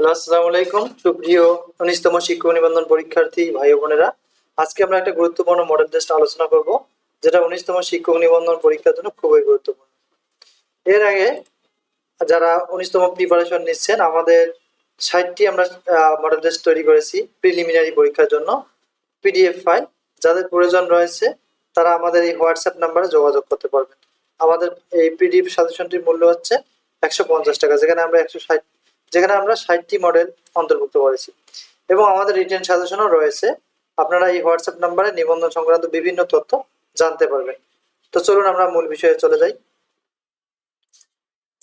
Hello, আসসালামু আলাইকুম। সুপ্রিয় ১৯তম শিক্ষক নিবন্ধন পরীক্ষার্থী ভাই ও বোনেরা, আজকে আমরা একটা গুরুত্বপূর্ণ মডেল টেস্ট আলোচনা করব, যেটা ১৯তম শিক্ষক নিবন্ধন পরীক্ষার জন্য খুবই গুরুত্বপূর্ণ। এর আগে যারা ১৯তম প্রিপারেশন নিচ্ছেন, আমাদের ৬০টি আমরা মডেল টেস্ট তৈরি করেছি প্রিলিমিনারি পরীক্ষার জন্য, পিডিএফ ফাইল। যাদের প্রয়োজন রয়েছে তারা আমাদের এই হোয়াটসঅ্যাপ নাম্বারে যোগাযোগ করতে পারবেন। আমাদের এই পিডিএফ সাজেশনটির মূল্য হচ্ছে ১৫০ টাকা, যেখানে আমরা ৬০টি মডেল অন্তর্ভুক্ত করেছি এবং আমাদের রিটেন সাজেশনও রয়েছে। আপনারা এই হোয়াটসঅ্যাপ নাম্বারে নিবন্ধন সংক্রান্ত বিভিন্ন তথ্য জানতে পারবেন। তো চলুন আমরা মূল বিষয়ে চলে যাই।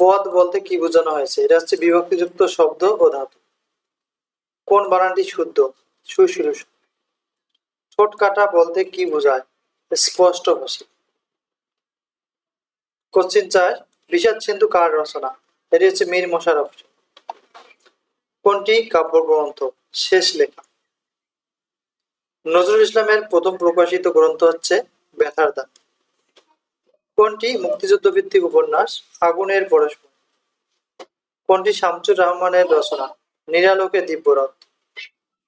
পদ বলতে কি বোঝানো হয়েছে? এটা হচ্ছে বিভক্তিযুক্ত শব্দ ও ধাতু। কোন বানানটি শুদ্ধ? সুশীল। ঠোঁট কাটা বলতে কি বোঝায়? স্পষ্ট ভাষী। কোশ্চিন ৪, বিষাদ সিন্ধু কার রচনা? এটি হচ্ছে মীর মশাররফ। কোনটি কাব্যগ্রন্থ? শেষ লেখা। নজরুল ইসলামের প্রথম প্রকাশিত গ্রন্থ হচ্ছে ব্যথার দান। কোনটি মুক্তিযুদ্ধ ভিত্তিক উপন্যাস? আগুনের পরশমণি। কোনটি শামসুর রহমানের রচনা? নিরালোকে দিব্যরথ।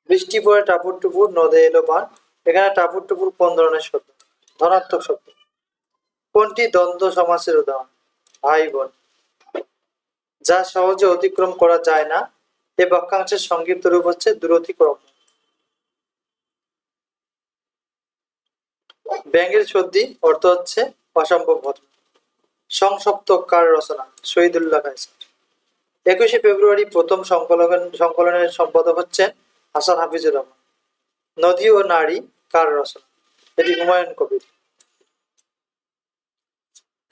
বৃষ্টি পড়ে টাপুর টুপুর নদে এলো বান। এখানে টাপুর টুপুর কোন ধরনের শব্দ? ধনাত্মক শব্দ। কোনটি দ্বন্দ্ব সমাসের উদাহরণ? ভাই বোন। যা সহজে অতিক্রম করা যায় না, এ বাক্যাংশের সংক্ষিপ্ত রূপ হচ্ছে দূরতিক্রম। ব্যাঙের সর্দি অর্থ হচ্ছে অসম্ভব ঘটনা। সংসপ্তক কার রচনা? শহীদুল্লাহ কায়সার। ২১শে ফেব্রুয়ারি প্রথম সংকলনের সম্পাদক হচ্ছেন হাসান হাফিজুর রহমান। নদী ও নারী কার রচনা? এটি হুমায়ুন কবির।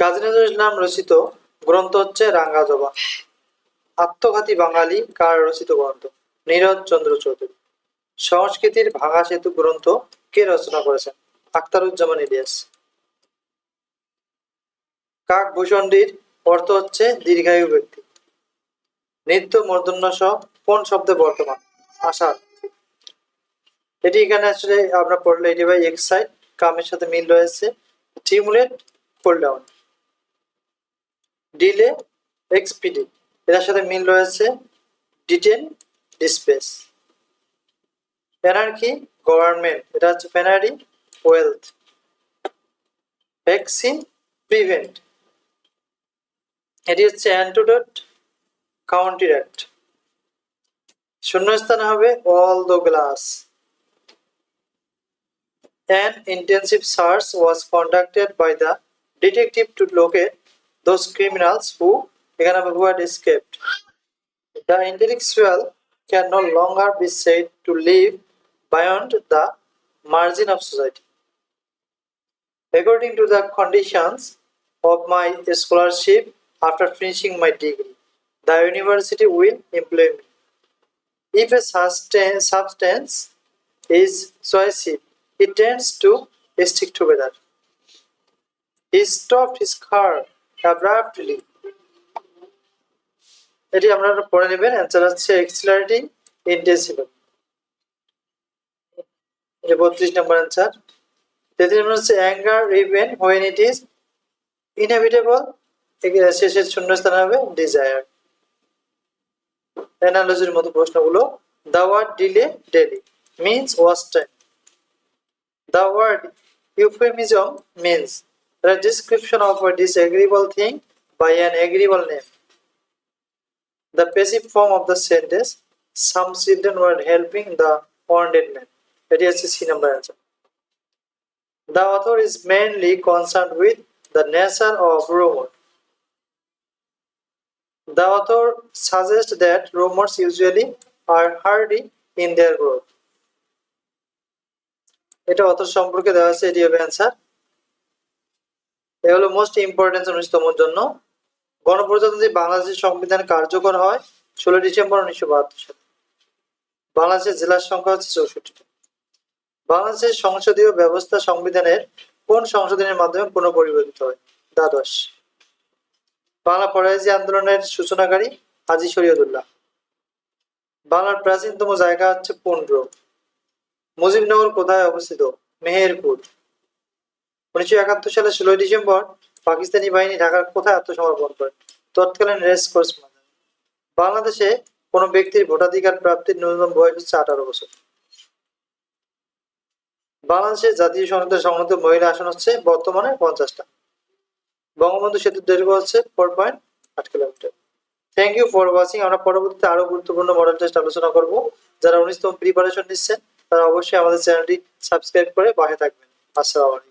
কাজী নজরুল ইসলাম রচিত গ্রন্থ হচ্ছে রাঙ্গা জবা। আত্মঘাতী বাঙালি কার রচিত গ্রন্থ? নীরদ চন্দ্র চৌধুরী। সংস্কৃতির ভাঙা সেতু গ্রন্থ কে রচনা করেছেন? আখতারুজ্জামান ইলিয়াস। কাকভূষণটির অর্থ হচ্ছে দীর্ঘায়ু ব্যক্তি। নিত্য মূর্ধন্য স কোন শব্দে বর্তমান? আষাঢ়। এটি এখানে আসলে আমরা পড়লে এটি ভাই এক্সাইট, কামের সাথে মিল রয়েছে। Stimulate, cool down. ডিলে, এক্সপিডি, এটার সাথে মিল রয়েছে। ডিটেন, ডিসপেস। অ্যানার্কি, গভর্নমেন্ট, এটা হচ্ছে ফেনারি, ওয়েলথ। ভ্যাকসিন, প্রিভেন্ট, এটি হচ্ছে অ্যান্টিডোট, কাউন্টিরেক্ট। শূন্যস্থান হবে all the glass. An intensive search was conducted by the detective to locate those criminals who had escaped. The intellectual can no longer be said to live beyond the margin of society. According to the conditions of my scholarship after finishing my degree, the university will employ me. If a substance is cohesive, it tends to stick together. He stopped his car abruptly. এটি আপনারা পড়ে নেবেন। Answer হচ্ছে এক্সিলারেটিং ইনটেনসিবল। ৩২ নম্বর answer. ৩৩ number হচ্ছে anger even when it is inevitable, শেষের শূন্যস্থান হবে desire. অ্যানালজির মতো প্রশ্নগুলো। The word dilly dally means watch time. The word euphemism means the description of a disagreeable thing by an agreeable name. The passive form of the sentence, some children were helping the wounded man. That is C number answer. The author is mainly concerned with the nature of rumor. The author suggests that rumors usually are hardy in their growth. এটা author সম্পর্কে দেওয়া আছে, এটি হবে answer. এ হলো most important ১৯তম জন্য। গণপ্রজাতন্ত্রী বাংলাদেশের সংবিধান কার্যকর হয় ১৬ ডিসেম্বর ১৯৭২ সালে। বাংলাদেশের জেলার সংখ্যা হচ্ছে ৬৪টা। বাংলাদেশের সংসদীয় ব্যবস্থা সংবিধানের কোন সংশোধনের মাধ্যমে পুনঃপরিবর্তিত হয়? দ্বাদশ। বাংলা ফরাজি আন্দোলনের সূচনাকারী হাজী শরীয়তুল্লাহ। বাংলার প্রাচীনতম জায়গা হচ্ছে পুন্ড্র। মুজিবনগর কোথায় অবস্থিত? মেহেরপুর। ১৯৭১ সালে ১৬ ডিসেম্বর পাকিস্তানি বাহিনী ঢাকার কোথায় আত্মসমর্পণ করে? তৎকালীন রেস কোর্স ময়দানে। বাংলাদেশে কোন ব্যক্তির ভোটাধিকার প্রাপ্তির ন্যূনতম বয়স হচ্ছে 18 বছর। বাংলাদেশের জাতীয় সংসদের সংসদীয় মহিলা আসন হচ্ছে বর্তমানে 50টা। বঙ্গবন্ধু সেতুর দৈর্ঘ্য হচ্ছে 4.8 kilometre. Thank you for watching. আমরা পরবর্তীতে আরো গুরুত্বপূর্ণ মডেল টেস্ট আলোচনা করব। যারা 19তম প্রিপারেশন নিচ্ছেন তারা অবশ্যই আমাদের চ্যানেলটি সাবস্ক্রাইব করে পাশে থাকবেন। আসসালামু আলাইকুম।